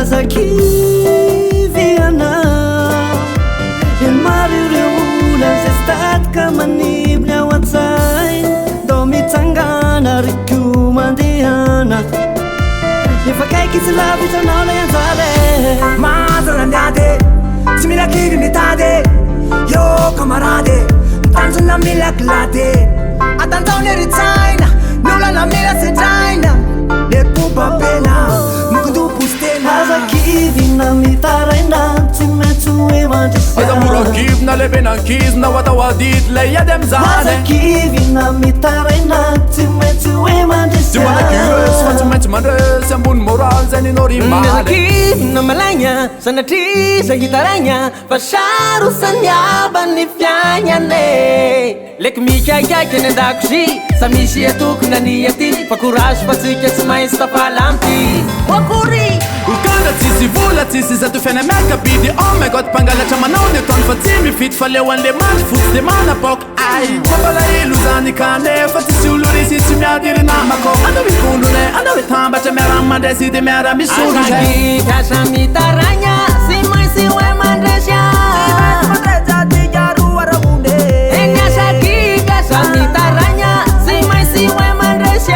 azakiviana elmarireula zestatka manibny ao an-tsainy do mitsangana rikomandeana efa kaiky tsy lavitranao lay anjale mazana miady tsy mila kiry mitady yo kamarady mitanjona mila glady atanjao neritsaina nolana mila sedraina lepobapena mikodopostena azakivina mitaraina tsy maintsy hoe mandrisana aza morakivina levenakizina watawadit lay ady amizany azakivina mitaraina tsy maintsy hoe tsy mandrisana manakirös fa tsy maintsy mandresy ambony moral zay ninao rimaly azakivina malagna sanatriza hitaraigna fa saro saniabany fiaignane leky mikaikiaiky any andakozy sa misy atokona ny aty fa courage fa tsika tsy maintsy tafalamty mokory ukanda tsisy vola tsisy zato fiaina miakabidy oh my god mpangalatra manao ny ataony fa tsy mifity fa leo an'le mandry fotsy de manapoko ay mampalahelo zany kanefa tsisy olo risy tsy miady ry namako andao mikondrone andao hitambatra miara mandresy de miara misolo zay azakikasa mitaragna sy maintsy hoe mandresy mitaragna sy maintsy hoe mandresy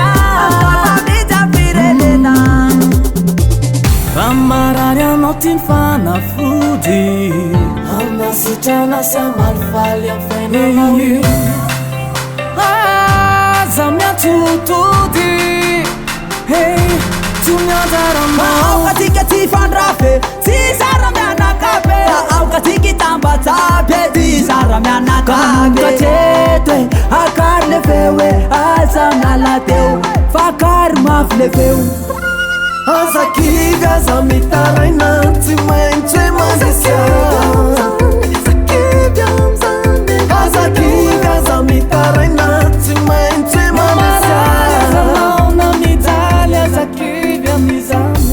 famarary anao tiany fanafody amasitrana sy amalifaly am'fainanao aza miatsotody tsy mianjaranao aokatika tsy fandrafe tsy zara mianakabe aokatika tambatsabe tsy zara mianakabe katetoe akary le feo e aza mialateo fakary mafy le feo azakivy aza mitaraina tsy maintsy hoe mandresana azakivy aza mitaraina tsy maintsy hoe mandresana na mijaly azakivy amizany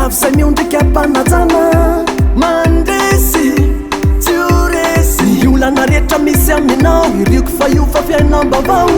lavisa miondriky ampanajana mandresy tsy oresy ny olana rehetra misy aminao irioko fa io fa fiainao mbavao